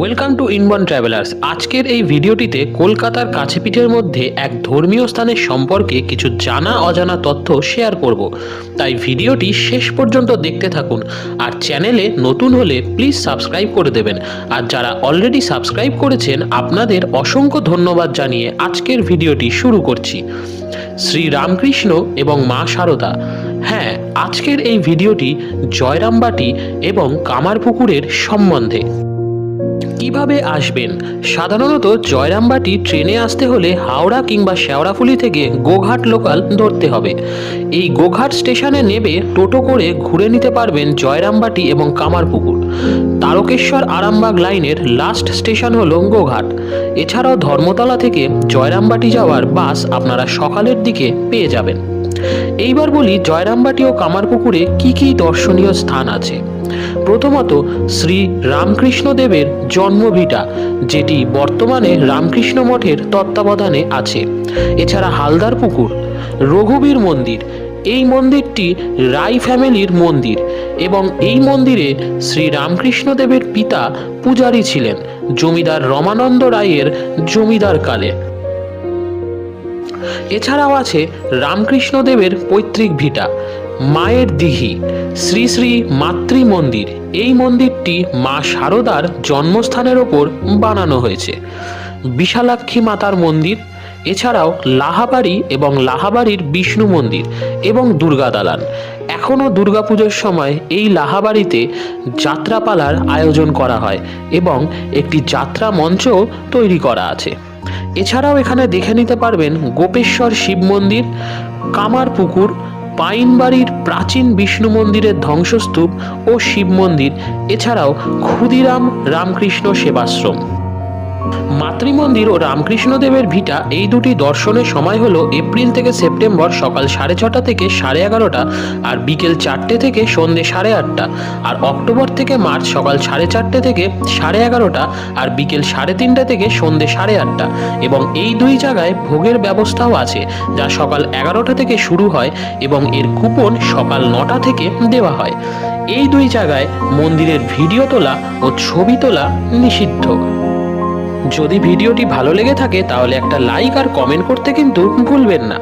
Welcome to inborn travellers. আজকের এই ভিডিওটিতে কলকাতার কাছেপিঠের মধ্যে এক ধর্মীয় স্থানের সম্পর্কে কিছু জানা অজানা তথ্য শেয়ার করব, তাই ভিডিওটি শেষ পর্যন্ত দেখতে থাকুন। আর চ্যানেলে নতুন হলে প্লিজ সাবস্ক্রাইব করে দেবেন, আর যারা অলরেডি সাবস্ক্রাইব করেছেন আপনাদের অসংখ্য ধন্যবাদ জানিয়ে আজকের ভিডিওটি শুরু করছি। শ্রী রামকৃষ্ণ এবং মা শারদা। হ্যাঁ, আজকের এই ভিডিওটি জয়রামবাটি এবং কামারপুকুরের সম্বন্ধে। কিভাবে আসবেন? সাধারণত জয়রামবাটি ট্রেনে আসতে হলে হাওড়া কিংবা শেওড়াফুলি থেকে গোঘাট লোকাল ধরতে হবে। এই গোঘাট স্টেশনে নেমে টোটো করে ঘুরে নিতে পারবেন জয়রামবাটি এবং কামারপুকুর। তারকেশ্বর আরামবাগ লাইনের লাস্ট স্টেশন হলো গোঘাট। এছাড়াও ধর্মতলা থেকে জয়রামবাটি যাওয়ার বাস আপনারা সকালের দিকে পেয়ে যাবেন। এইবার বলি জয়রামবাটি ও কামারপুকুরে কি কি দর্শনীয় স্থান আছে। প্রথমত শ্রী রামকৃষ্ণ দেবের জন্মভিটা, যেটি বর্তমানে রামকৃষ্ণ মঠের তত্ত্বাবধানে আছে। এছাড়া হালদার পুকুর, রঘুবীর মন্দির, এই মন্দিরটি রায় ফ্যামিলির মন্দির এবং এই মন্দিরে শ্রী রামকৃষ্ণ দেবের পিতা পূজারী ছিলেন জমিদার রমানন্দ রায়ের জমিদার কালে। এছাড়াও আছে রামকৃষ্ণ দেবের পৈতৃক ভিটা, মায়ের দিঘি, শ্রী শ্রী মাতৃ মন্দির। এই মন্দিরটি মা শারদার জন্মস্থানের ওপর বানানো হয়েছে। বিশালাক্ষী মাতার মন্দির, এছাড়াও লাহাবাড়ি এবং লাহাবাড়ির বিষ্ণু মন্দির এবং দুর্গা দালান। এখনও দুর্গাপুজোর সময় এই লাহাবাড়িতে যাত্রাপালার আয়োজন করা হয় এবং একটি যাত্রা মঞ্চও তৈরি করা আছে। এছাড়াও এখানে দেখে নিতে পারবেন গোপেশ্বর শিব মন্দির, কামারপুকুর, পাইনবাড়ির প্রাচীন বিষ্ণু মন্দিরের ধ্বংসস্তূপ ও শিব মন্দির, এছাড়াও ক্ষুদিরাম রামকৃষ্ণ সেবাশ্রম। মাতৃমন্দির ও রামকৃষ্ণদেবের ভিটা এই দুটি দর্শনের সময় হলো এপ্রিল থেকে সেপ্টেম্বর সকাল 6:30 থেকে 11:30 আর বিকেল 4টে থেকে সন্ধ্যে 8:30, আর অক্টোবর থেকে মার্চ সকাল 4:30 থেকে 11:30 আর বিকেল 3:30 থেকে সন্ধ্যে 8:30। এবং এই দুই জায়গায় ভোগের ব্যবস্থাও আছে, যা সকাল 11টা থেকে শুরু হয় এবং এর কুপন সকাল 9টা থেকে দেওয়া হয়। এই দুই জায়গায় মন্দিরের ভিডিও তোলা ও ছবি তোলা নিষিদ্ধ। যদি ভিডিওটি ভালো লেগে থাকে তাহলে একটা লাইক আর কমেন্ট করতে কিন্তু ভুলবেন না।